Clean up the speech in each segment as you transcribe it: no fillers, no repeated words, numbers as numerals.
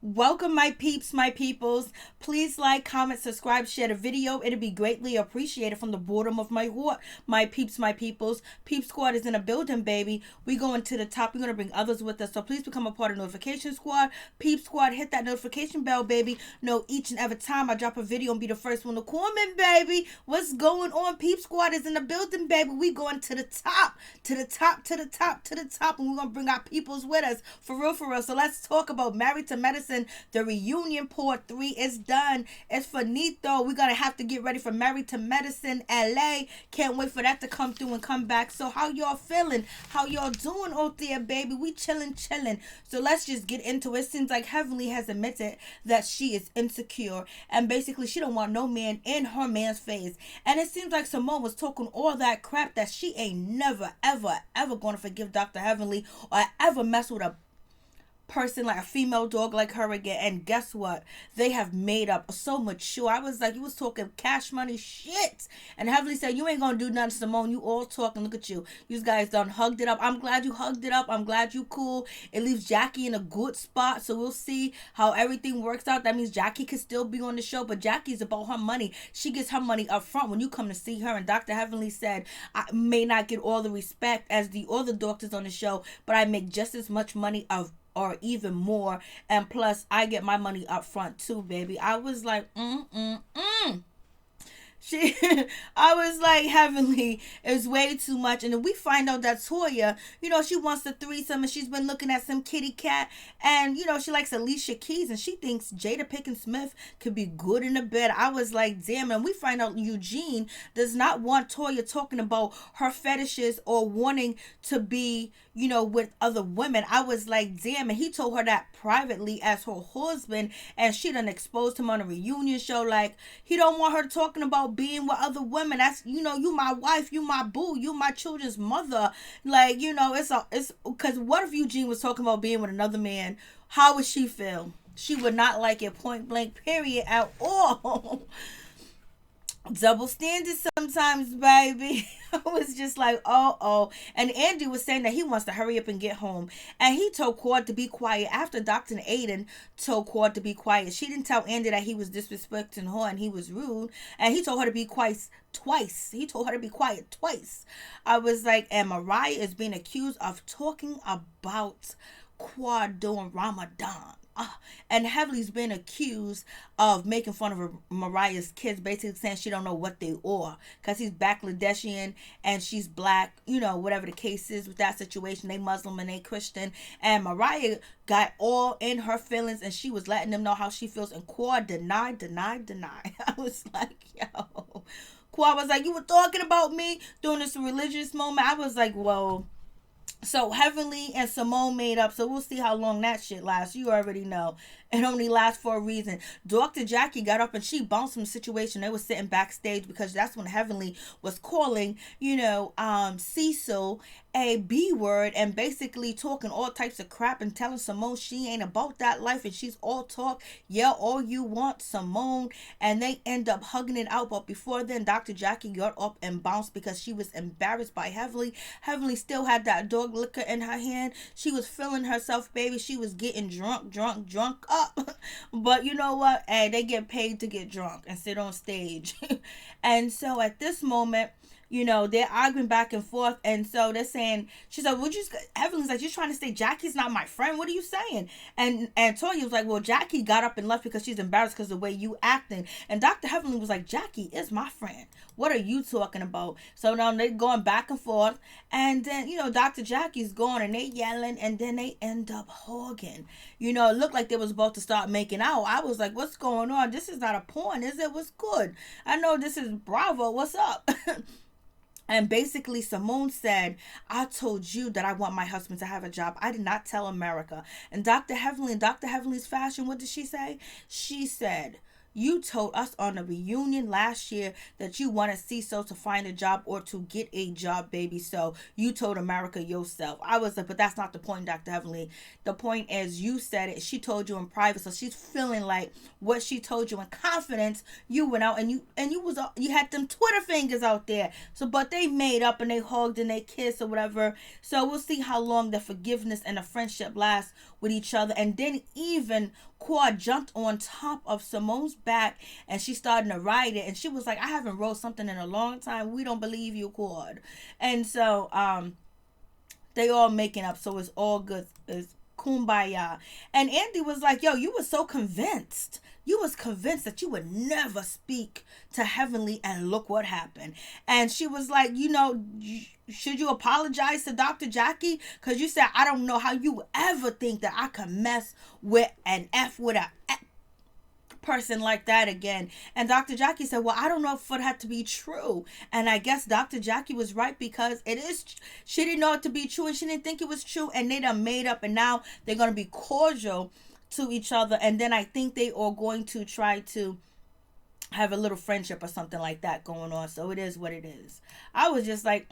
Welcome, my peeps, my peoples. Please like, comment, subscribe, share the video. It'd be greatly appreciated from the bottom of my heart. My peeps, my peoples. Peep Squad is in a building, baby. We going to the top. We're going to bring others with us. So please become a part of Notification Squad. Peep Squad, hit that notification bell, baby. Know each and every time I drop a video and be the first one to comment, baby. What's going on? Peep Squad is in the building, baby. We going to the top. To the top, to the top, to the top. And we're going to bring our peoples with us. For real, for real. So let's talk about Married to Medicine. The reunion part 3 is done. It's finito. We're gonna have to get ready for Married to Medicine LA. Can't wait for that to come through and come back. So how y'all feeling? How y'all doing out there, baby? We chilling. So let's just get into it. Seems like Heavenly has admitted that she is insecure and basically she don't want no man in her man's face. And it seems like Simone was talking all that crap that she ain't never ever gonna forgive Dr. Heavenly or ever mess with a person like a female dog like her again. And guess what, they have made up. So mature. I was like, you was talking cash money shit, and Heavenly said, you ain't gonna do nothing, Simone. You all talking. Look at you. You guys done hugged it up. I'm glad you hugged it up. I'm glad you cool. It leaves Jackie in a good spot, so we'll see how everything works out. That means Jackie can still be on the show, but Jackie's about her money. She gets her money up front when you come to see her. And Dr. Heavenly said, I may not get all the respect as the other doctors on the show, but I make just as much money of or even more, and plus I get my money up front too, baby. I was like, She, I was like, Heavenly is way too much. And then we find out that Toya, she wants the threesome, and she's been looking at some kitty cat, and she likes Alicia Keys, and she thinks Jada Pinkett Smith could be good in the bed. I was like, damn. And we find out Eugene does not want Toya talking about her fetishes or wanting to be, with other women. I was like, damn. And he told her that privately as her husband, and she done exposed him on a reunion show. Like, he don't want her talking about being with other women. That's, you my wife, you my boo, you my children's mother. Like, it's because what if Eugene was talking about being with another man? How would she feel? She would not like it, point blank, period, at all. Double standards sometimes, baby. I was just like, oh. And Andy was saying that he wants to hurry up and get home. And he told Claude to be quiet after Dr. Aiden told Claude to be quiet. She didn't tell Andy that he was disrespecting her and he was rude. And he told her to be quiet twice. He told her to be quiet twice. I was like, and Mariah is being accused of talking about Quad during Ramadan. And Heavenly's been accused of making fun of Mariah's kids, basically saying she don't know what they are because he's Bangladeshian and she's black, whatever the case is with that situation. They Muslim and they Christian, and Mariah got all in her feelings and she was letting them know how she feels, and Quad denied. I was like, yo. Quad was like, you were talking about me during this religious moment. I was like, whoa. So Heavenly and Simone made up, so we'll see how long that shit lasts. You already know. It only lasts for a reason. Dr. Jackie got up and she bounced from the situation. They were sitting backstage because that's when Heavenly was calling, Cecil a B word and basically talking all types of crap and telling Simone she ain't about that life and she's all talk. Yeah, all you want, Simone. And they end up hugging it out. But before then, Dr. Jackie got up and bounced because she was embarrassed by Heavenly. Heavenly still had that dog liquor in her hand. She was feeling herself, baby. She was getting drunk up. But you know what? Hey, they get paid to get drunk and sit on stage. And so at this moment, they're arguing back and forth. And so they're saying, she's like, Heavenly's like, you're trying to say Jackie's not my friend? What are you saying? And Toya was like, well, Jackie got up and left because she's embarrassed because of the way you acting. And Dr. Heavenly was like, Jackie is my friend. What are you talking about? So now they're going back and forth. And then, Dr. Jackie's gone and they yelling and then they end up hugging. It looked like they was about to start making out. I was like, what's going on? This is not a porn, is it? What's good? I know this is Bravo. What's up? And basically, Simone said, I told you that I want my husband to have a job. I did not tell America. And Dr. Heavenly, in Dr. Heavenly's fashion, what did she say? She said, you told us on a reunion last year that you wanted Cecil to find a job or to get a job, baby. So you told America yourself. I was like, but that's not the point, Dr. Heavenly. The point is you said it. She told you in private. So she's feeling like what she told you in confidence. You went out and you had them Twitter fingers out there. So, but they made up and they hugged and they kissed or whatever. So we'll see how long the forgiveness and the friendship lasts with each other. And then even Quad jumped on top of Simone's back and she started to ride it. And she was like, I haven't rode something in a long time. We don't believe you, Quad. And so they all making up. So it's all good. It's kumbaya. And Andy was like, yo, you were so convinced. You was convinced that you would never speak to Heavenly, and look what happened. And she was like, should you apologize to Dr. Jackie? Because you said, I don't know how you ever think that I could mess with an F with a person like that again. And Dr. Jackie said, well, I don't know for that to be true. And I guess Dr. Jackie was right, because it is, she didn't know it to be true and she didn't think it was true, and they done made up, and now they're going to be cordial to each other. And then I think they are going to try to have a little friendship or something like that going on. So it is what it is. I was just like,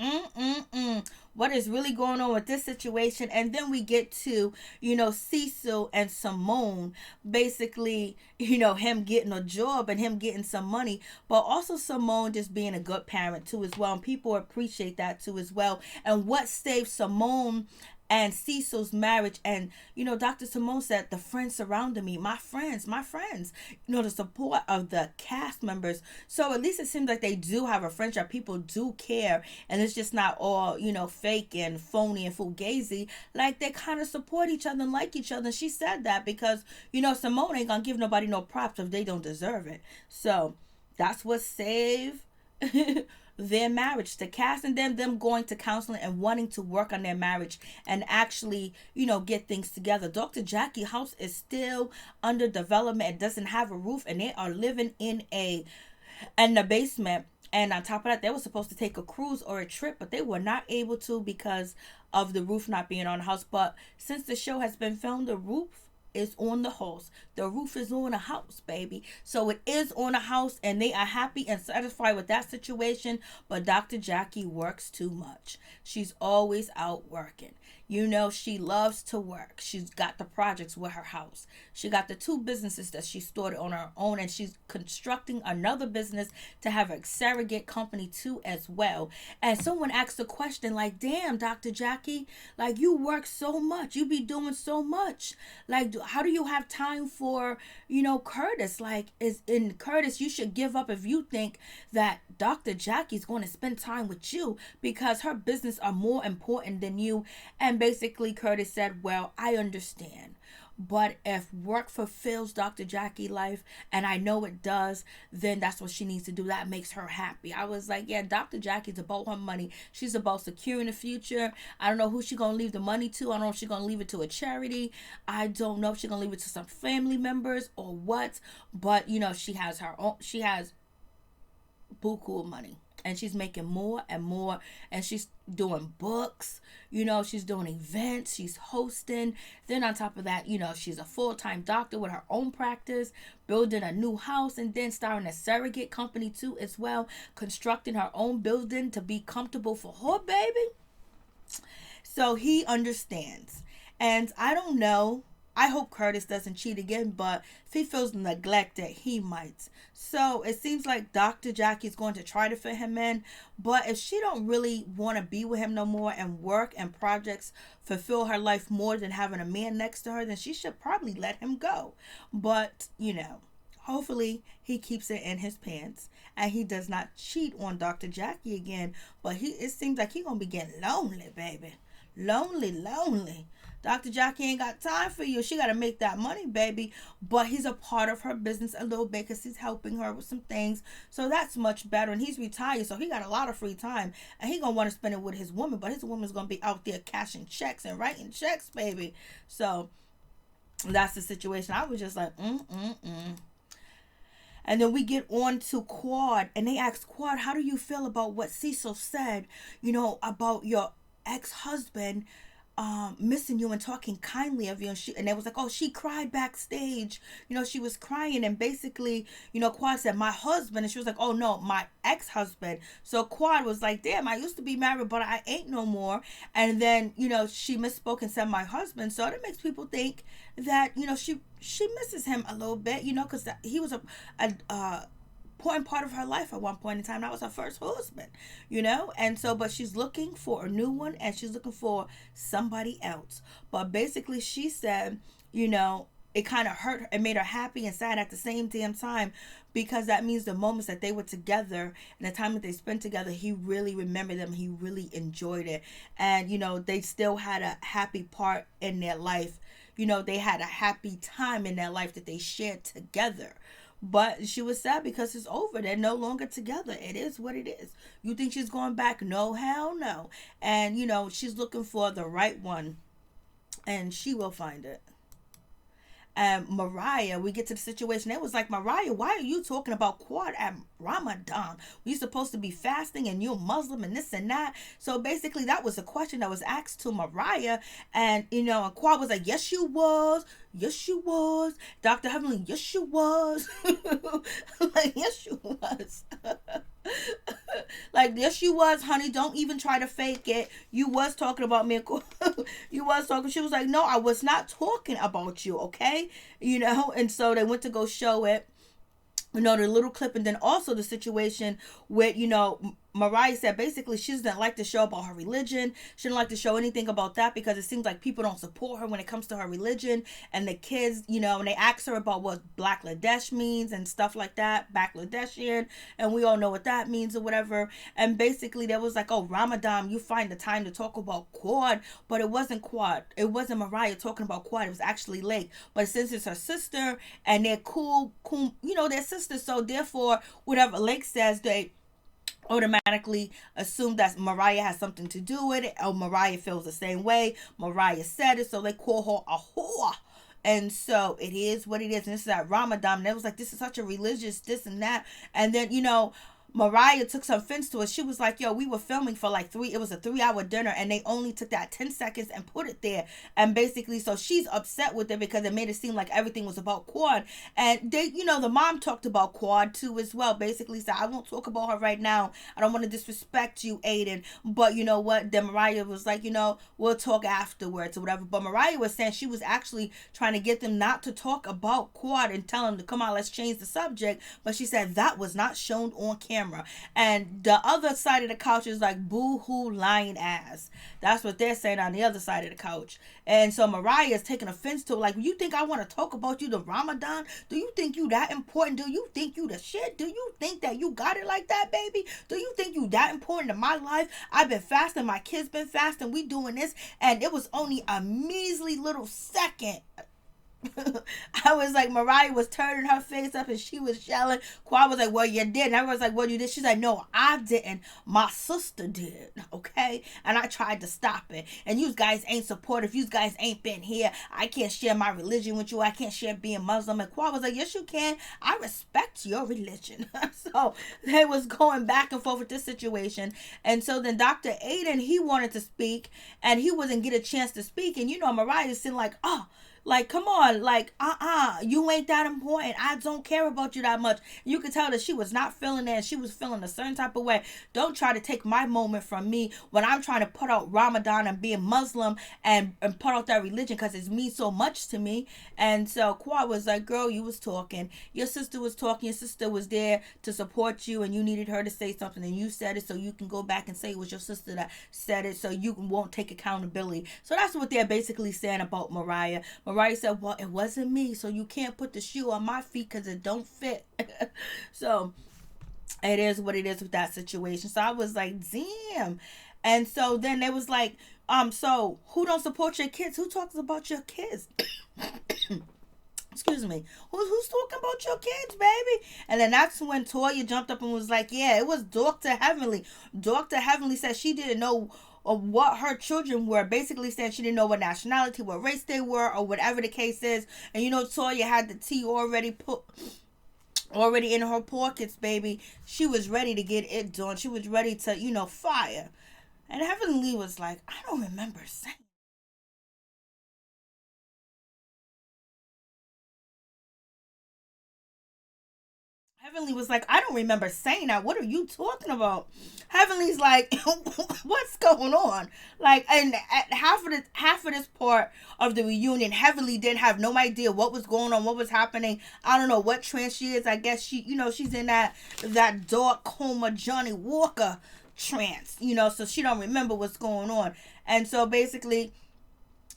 what is really going on with this situation? And then we get to, Cecil and Simone, basically, him getting a job and him getting some money, but also Simone just being a good parent too as well. And people appreciate that too as well. And what saved Simone and Cecil's marriage, and Dr. Simone said, the friends surrounding me, my friends, the support of the cast members. So at least it seems like they do have a friendship. People do care, and it's just not all fake and phony and fugazi. Like, they kind of support each other and like each other. And she said that because Simone ain't gonna give nobody no props if they don't deserve it. So that's what saved their marriage, the cast, and them going to counseling and wanting to work on their marriage and actually get things together. Dr. Jackie house is still under development. It doesn't have a roof, and they are living in the basement. And on top of that, they were supposed to take a cruise or a trip, but they were not able to because of the roof not being on the house. But since the show has been filmed, the roof is on the house. The roof is on a house, baby. So it is on a house, and they are happy and satisfied with that situation. But Dr. Jackie works too much. She's always out working. She loves to work. She's got the projects with her house. She got the 2 businesses that she started on her own, and she's constructing another business to have a surrogate company too as well. And someone asked a question like, damn, Dr. Jackie, like, you work so much. You be doing so much. Like, how do you have time for, Curtis? Like, Curtis, you should give up if you think that Dr. Jackie's going to spend time with you, because her business are more important than you. And basically Curtis said, well, I understand, but if work fulfills Dr. Jackie life, and I know it does, then that's what she needs to do. That makes her happy. I was like, yeah, Dr. Jackie's about her money. She's about securing the future. I don't know who she's going to leave the money to. I don't know if she's going to leave it to a charity. I don't know if she's going to leave it to some family members or what, but she has her own, she has buku of money. And she's making more and more. And she's doing books. She's doing events. She's hosting. Then on top of that, she's a full-time doctor with her own practice, building a new house, and then starting a surrogate company too as well, constructing her own building to be comfortable for her baby. So he understands. And I don't know. I hope Curtis doesn't cheat again, but if he feels neglected, he might. So it seems like Dr. Jackie's going to try to fit him in, but if she don't really want to be with him no more and work and projects fulfill her life more than having a man next to her, then she should probably let him go. But, hopefully he keeps it in his pants and he does not cheat on Dr. Jackie again. But it seems like he's going to be getting lonely, baby. Lonely. Dr. Jackie ain't got time for you. She got to make that money, baby. But he's a part of her business a little bit because he's helping her with some things. So that's much better. And he's retired, so he got a lot of free time. And he going to want to spend it with his woman. But his woman's going to be out there cashing checks and writing checks, baby. So that's the situation. I was just like, And then we get on to Quad. And they ask Quad, how do you feel about what Cecil said, about your ex-husband missing you and talking kindly of you? And they was like, oh, she cried backstage, she was crying. And basically, Quad said, my husband. And she was like, oh no, my ex-husband. So Quad was like, damn, I used to be married, but I ain't no more. And then she misspoke and said my husband. So that makes people think that she misses him a little bit, because he was a important part of her life at one point in time. That was her first husband, and so, but she's looking for a new one, and she's looking for somebody else. But basically she said, it kind of hurt her. It made her happy and sad at the same damn time, because that means the moments that they were together and the time that they spent together, he really remembered them. He really enjoyed it. And, they still had a happy part in their life. They had a happy time in their life that they shared together. But she was sad because it's over. They're no longer together. It is what it is. You think she's going back? No, hell no. And, she's looking for the right one. And she will find it. And Mariah, we get to the situation. It was like, Mariah, why are you talking about Quad at Ramadan? We supposed to be fasting and you're Muslim and this and that. So basically that was a question that was asked to Mariah. And, and Quad was like, yes, you was. Yes, you was. Dr. Heavenly, yes, you was. Like, yes, you was. Like, yes, you was, honey. Don't even try to fake it. You was talking about me. You was talking. She was like, no, I was not talking about you, okay? And so they went to go show it. The little clip, and then also the situation with, Mariah said basically she doesn't like to show about her religion. She didn't like to show anything about that because it seems like people don't support her when it comes to her religion. And the kids, and they asked her about what Bangladesh means and stuff like that, Bangladeshian, and we all know what that means or whatever. And basically there was like, oh, Ramadan, you find the time to talk about Quad, but it wasn't Quad. It wasn't Mariah talking about Quad. It was actually Lake. But since it's her sister and they're cool, they're sisters, so therefore whatever Lake says, they automatically assume that Mariah has something to do with it. Oh, Mariah feels the same way. Mariah said it, so they call her a whore. And so it is what it is. And this is at Ramadan. And it was like, this is such a religious this and that. And then, Mariah took some offense to it. She was like, yo, we were filming for like it was a 3-hour dinner and they only took that 10 seconds and put it there. And basically, so she's upset with it because it made it seem like everything was about Quad. And they, the mom talked about Quad too as well. Basically said, I won't talk about her right now. I don't want to disrespect you, Aiden. But you know what? Then Mariah was like, we'll talk afterwards or whatever. But Mariah was saying she was actually trying to get them not to talk about Quad and tell them to come on, let's change the subject. But she said that was not shown on camera. And the other side of the couch is like, boo-hoo, lying ass. That's what they're saying on the other side of the couch. And so Mariah is taking offense to it. Like, you think I want to talk about you the Ramadan? Do you think you that important? Do you think you the shit? Do you think that you got it like that, baby? Do you think you that important in my life? I've been fasting. My kids been fasting. We doing this. And it was only a measly little second. I was like, Mariah was turning her face up and she was yelling. Quad was like, well, you did. And I was like, well, you did. She's like, no, I didn't. My sister did. Okay. And I tried to stop it. And you guys ain't supportive. You guys ain't been here. I can't share my religion with you. I can't share being Muslim. And Quad was like, yes, you can. I respect your religion. So they was going back and forth with this situation. And so then Dr. Aiden, he wanted to speak and he wasn't get a chance to speak. And Mariah's sitting like, oh, like, come on, like, you ain't that important. I don't care about you that much. You could tell that she was not feeling that. She was feeling a certain type of way. Don't try to take my moment from me when I'm trying to put out Ramadan and being Muslim and put out that religion because it means so much to me. And so Quad was like, girl, you was talking. Your sister was talking. Your sister was there to support you and you needed her to say something and you said it so you can go back and say it was your sister that said it so you won't take accountability. So that's what they're basically saying about Mariah. Mariah said, well, it wasn't me, so you can't put the shoe on my feet because it don't fit. So it is what it is with that situation. So I was like, damn. And so then they was like, so who don't support your kids? Who talks about your kids? Excuse me. Who's talking about your kids, baby? And then that's when Toya jumped up and was like, yeah, it was Dr. Heavenly. Dr. Heavenly said she didn't know of what her children were, basically saying she didn't know what nationality, what race they were, or whatever the case is. And Toya had the tea already in her pockets, baby. She was ready to get it done. She was ready to, fire. And Heavenly was like, I don't remember saying. Heavenly was like, I don't remember saying that. What are you talking about? Heavenly's like, what's going on? Like, and at half of this part of the reunion, Heavenly didn't have no idea what was going on, what was happening. I don't know what trance she is. I guess she, she's in that dark coma Johnny Walker trance, so she don't remember what's going on. And so basically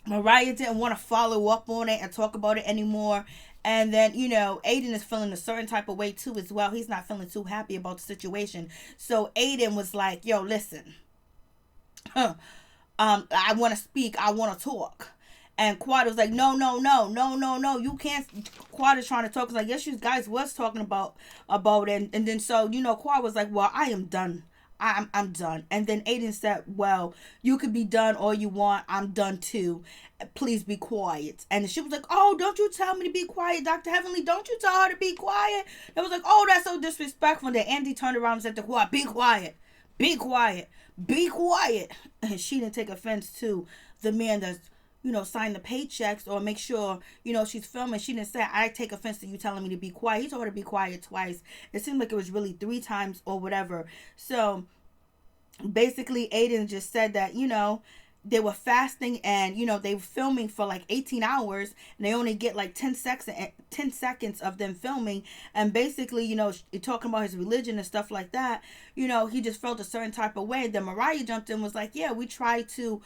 Mariah didn't want to follow up on it and talk about it anymore. And then, Aiden is feeling a certain type of way too as well. He's not feeling too happy about the situation. So Aiden was like, yo, listen, I want to speak. I want to talk. And Quad was like, no, no, no, no, no, no, you can't. Quad is trying to talk. It's like, yes, you guys was talking about it. And then so, Quad was like, well, I am done. I'm done. And then Aiden said, well, you could be done all you want. I'm done too. Please be quiet. And she was like, oh, don't you tell me to be quiet, Dr. Heavenly. Don't you tell her to be quiet. It was like, oh, that's so disrespectful. And then Andy turned around and said to Quad, be quiet. Be quiet. Be quiet. And she didn't take offense to the man that's, sign the paychecks or make sure, she's filming. She didn't say, I take offense to you telling me to be quiet. He told her to be quiet twice. It seemed like it was really 3 times or whatever. So basically, Aiden just said that, they were fasting and, they were filming for like 18 hours and they only get like 10 seconds of them filming. And basically, talking about his religion and stuff like that, he just felt a certain type of way. Then Mariah jumped in and was like, yeah, we try to,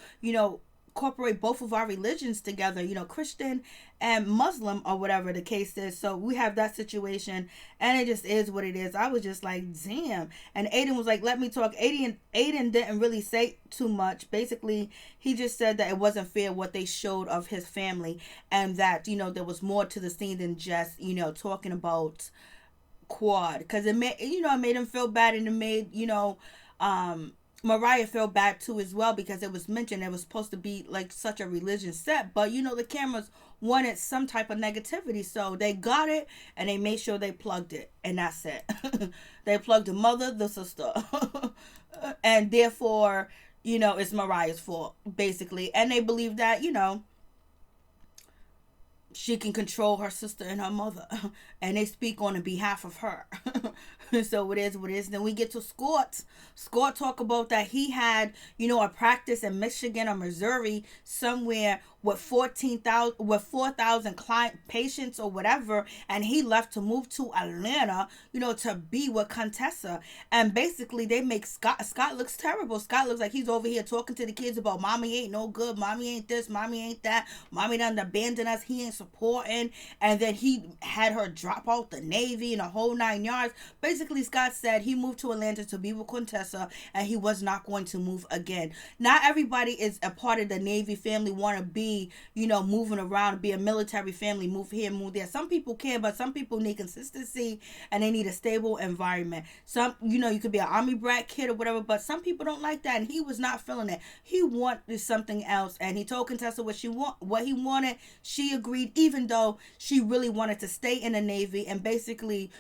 incorporate both of our religions together, Christian and Muslim or whatever the case is. So we have that situation and it just is what it is. I was just like, damn. And Aiden was like, let me talk. Aiden didn't really say too much. Basically, he just said that it wasn't fair what they showed of his family and that, there was more to the scene than just, talking about Quad. Because it made him feel bad and it made, Mariah felt bad too as well because it was mentioned it was supposed to be like such a religious set, but the cameras wanted some type of negativity, so they got it and they made sure they plugged it, and that's it. They plugged the mother, the sister, and therefore it's Mariah's fault basically, and they believe that she can control her sister and her mother and they speak on the behalf of her. So it is what it is. Then we get to Scott talk about that he had a practice in Michigan or Missouri somewhere with 4,000 client patients or whatever, and he left to move to Atlanta to be with Contessa. And basically they make Scott looks terrible. Scott looks like he's over here talking to the kids about mommy ain't no good, mommy ain't this, mommy ain't that, mommy done abandoned us, he ain't supporting. And then he had her drop out the Navy and a whole 9 yards. Basically, Scott said he moved to Atlanta to be with Contessa and he was not going to move again. Not everybody is a part of the Navy family, want to be, moving around, be a military family, move here, move there. Some people can, but some people need consistency and they need a stable environment. Some, you could be an Army brat kid or whatever, but some people don't like that, and he was not feeling it. He wanted something else, and he told Contessa what he wanted. She agreed, even though she really wanted to stay in the Navy and basically,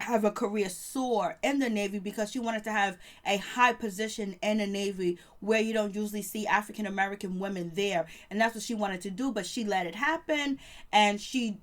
have a career soar in the Navy because she wanted to have a high position in the Navy where you don't usually see African American women there. And that's what she wanted to do, but she let it happen and she,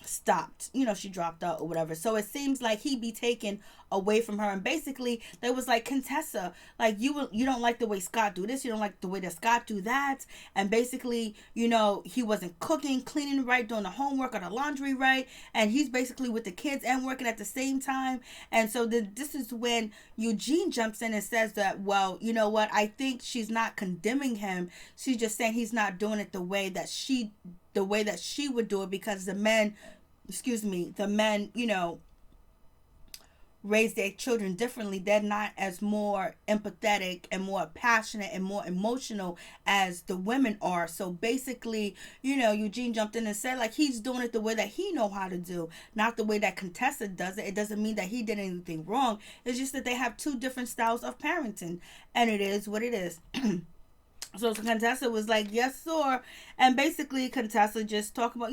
stopped, she dropped out or whatever. So it seems like he'd be taken away from her, and basically there was like, Contessa, like you don't like the way Scott do this, you don't like the way that Scott do that, and basically he wasn't cooking, cleaning right, doing the homework or the laundry right, and he's basically with the kids and working at the same time. And so this is when Eugene jumps in and says that, well, you know what, I think she's not condemning him, she's just saying he's not doing it the way that she would do it, because the men, raise their children differently. They're not as more empathetic and more passionate and more emotional as the women are. So basically, Eugene jumped in and said like he's doing it the way that he know how to do, not the way that Contessa does it. It doesn't mean that he did anything wrong. It's just that they have 2 different styles of parenting, and it is what it is. So Contessa was like, yes, sir. And basically Contessa just talked about,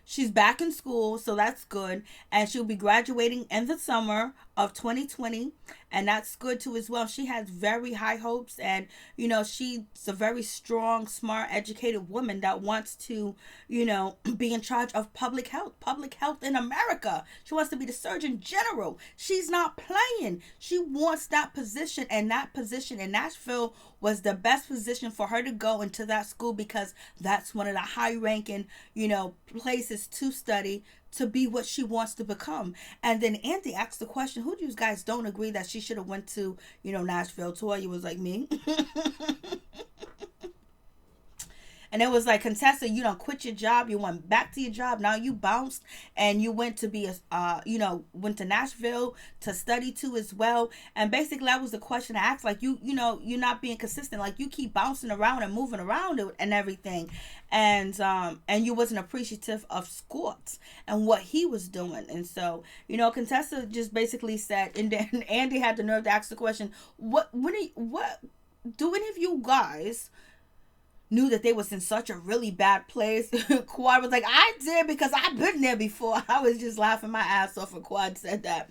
she's back in school, so that's good. And she'll be graduating in the summer of 2020. And that's good too as well. She has very high hopes, and, she's a very strong, smart, educated woman that wants to, be in charge of public health in America. She wants to be the Surgeon General. She's not playing. She wants that position, and that position in Nashville was the best position for her to go into that school, because that's one of the high ranking, places to study, to be what she wants to become. And then Andy asked the question, who do you guys don't agree that she should have went to, Nashville? Toya was like, me. And it was like, Contessa, you don't quit your job. You went back to your job. Now you bounced and you went to be a, went to Nashville to study too as well. And basically that was the question I asked. Like, you're not being consistent. Like, you keep bouncing around and moving around and everything. And you wasn't appreciative of Scott and what he was doing. And so, Contessa just basically said, and then Andy had the nerve to ask the question, what do any of you guys knew that they was in such a really bad place? Quad was like, I did, because I've been there before. I was just laughing my ass off when Quad said that.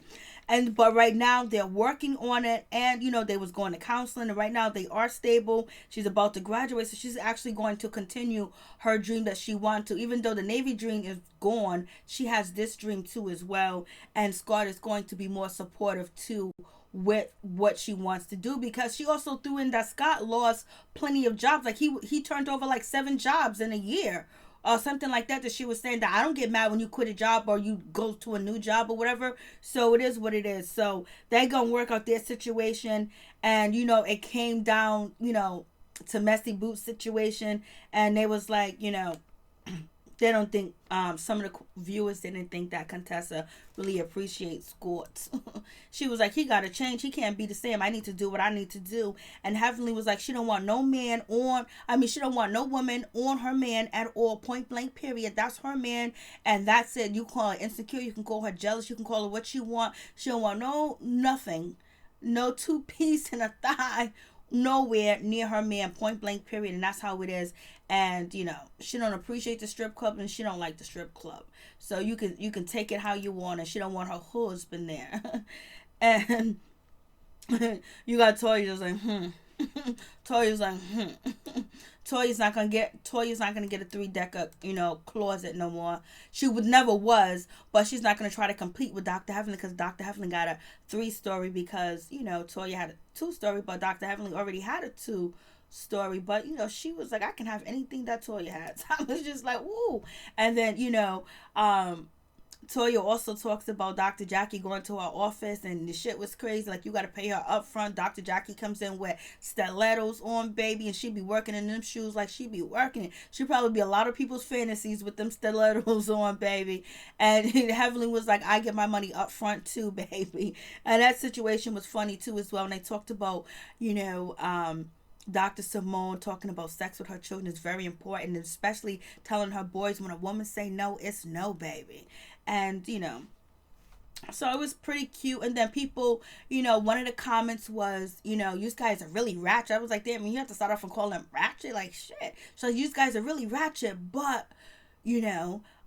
But right now they're working on it, and they was going to counseling, and right now they are stable. She's about to graduate, so she's actually going to continue her dream that she wants to. Even though the Navy dream is gone, she has this dream too as well, and Scott is going to be more supportive too with what she wants to do, because she also threw in that Scott lost plenty of jobs. Like, he turned over like 7 jobs in a year or something like that she was saying, that I don't get mad when you quit a job or you go to a new job or whatever. So it is what it is. So they gonna work out their situation. And it came down to Messy Boots situation, and they was like, they don't think, some of the viewers didn't think that Contessa really appreciates Scott. She was like, he gotta change, he can't be the same, I need to do what I need to do. And Heavenly was like, she don't want no man on, she don't want no woman on her man at all, point blank period. That's her man, and that's it. You call her insecure, you can call her jealous, you can call her what you want. She don't want nothing, no 2-piece and a thigh nowhere near her man, point blank period. And that's how it is. And she don't appreciate the strip club, and she don't like the strip club. So you can take it how you want, and she don't want her husband there. And you got Toya just like Toya's like Toya's not gonna get a 3-decker closet no more. She never was, but she's not gonna try to compete with Dr. Heavenly, because Dr. Heavenly got a 3-story, because Toya had a 2-story, but Dr. Heavenly already had a 2-story. But she was like, I can have anything that Toya has. I was just like, woo. And then Toya also talks about Dr. Jackie going to her office, and the shit was crazy. Like, you got to pay her up front. Dr. Jackie comes in with stilettos on, baby, and she be working in them shoes like she be working it. She probably be a lot of people's fantasies with them stilettos on, baby. And Heavenly was like, I get my money up front too, baby. And that situation was funny too as well. And they talked about, Dr. Simone talking about sex with her children is very important, and especially telling her boys, when a woman say no, it's no, baby. And so it was pretty cute. And then people, one of the comments was, you guys are really ratchet. I was like, damn, you have to start off and call them ratchet, like shit. So you guys are really ratchet, but you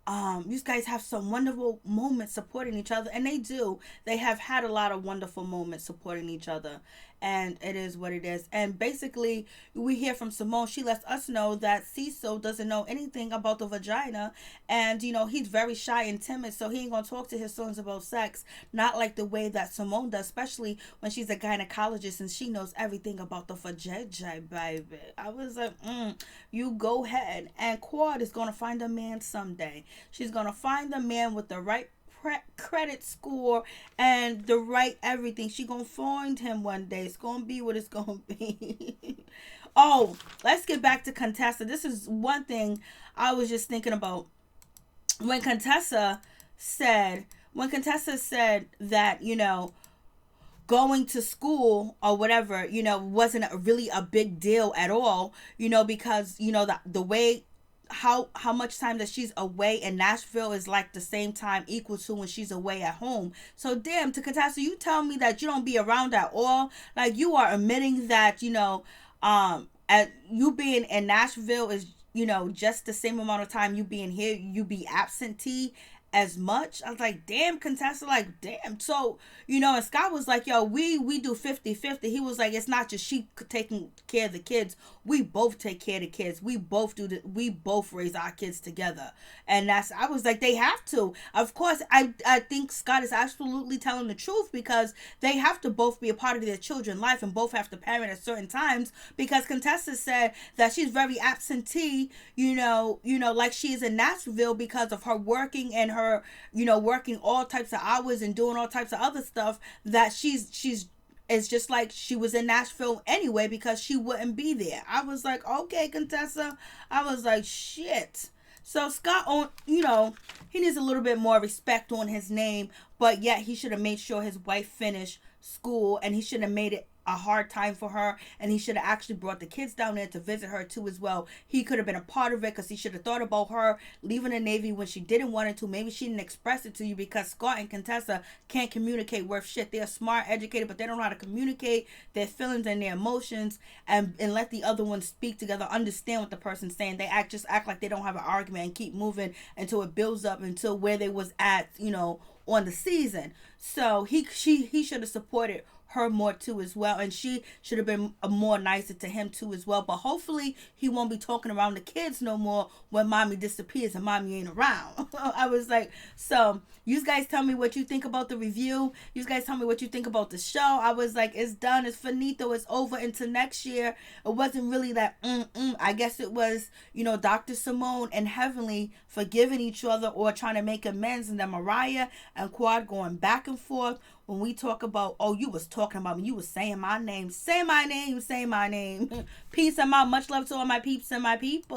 guys have some wonderful moments supporting each other, and they do. They have had a lot of wonderful moments supporting each other, and it is what it is. And basically, we hear from Simone. She lets us know that Cecil doesn't know anything about the vagina, and he's very shy and timid, so he ain't gonna talk to his sons about sex, not like the way that Simone does, especially when she's a gynecologist and she knows everything about the vagina, baby. I was like, you go ahead. And Quad is gonna find a man someday. She's gonna find a man with the right credit score and the right everything. She gonna find him one day. It's gonna be what it's gonna be. Oh, let's get back to Contessa. This is one thing I was just thinking about. When Contessa said that, going to school or whatever, wasn't really a big deal at all, because, the way how much time that she's away in Nashville is like the same time equal to when she's away at home. So damn, to Contessa, you tell me that you don't be around at all. Like, you are admitting that, at you being in Nashville is, just the same amount of time you being here, you be absentee as much. I was like, damn, Contessa, like, damn. So, and Scott was like, yo, we do 50-50. He was like, it's not just she taking care of the kids. We both take care of the kids. We both we both raise our kids together. And I was like, they have to. Of course, I think Scott is absolutely telling the truth, because they have to both be a part of their children's life and both have to parent at certain times, because Contessa said that she's very absentee, like she is in Nashville because of her working and her, working all types of hours and doing all types of other stuff, that she's it's just like she was in Nashville anyway because she wouldn't be there. I was like, okay, Contessa. I was like, shit. So Scott, on he needs a little bit more respect on his name, but yet he should have made sure his wife finished school, and he should have made it a hard time for her, and he should have actually brought the kids down there to visit her too as well. He could have been a part of it because he should have thought about her leaving the Navy when she didn't want it to. Maybe she didn't express it to you because Scott and Contessa can't communicate worth shit. They're smart, educated, but they don't know how to communicate their feelings and their emotions, and let the other one speak together, understand what the person's saying. They just act like they don't have an argument and keep moving until it builds up until where they was at, on the season. So he should have supported her more too as well, and she should have been more nicer to him too as well. But hopefully he won't be talking around the kids no more when mommy disappears and mommy ain't around. I was like, so you guys tell me what you think about the review. You guys tell me what you think about the show. I was like, it's done, it's finito, it's over into next year. It wasn't really that I guess it was, Dr. Simone and Heavenly forgiving each other or trying to make amends, and then Mariah and Quad going back and forth. When we talk about, oh, you was talking about me, you was saying my name. Say my name, say my name. Peace and my much love to all my peeps and my people.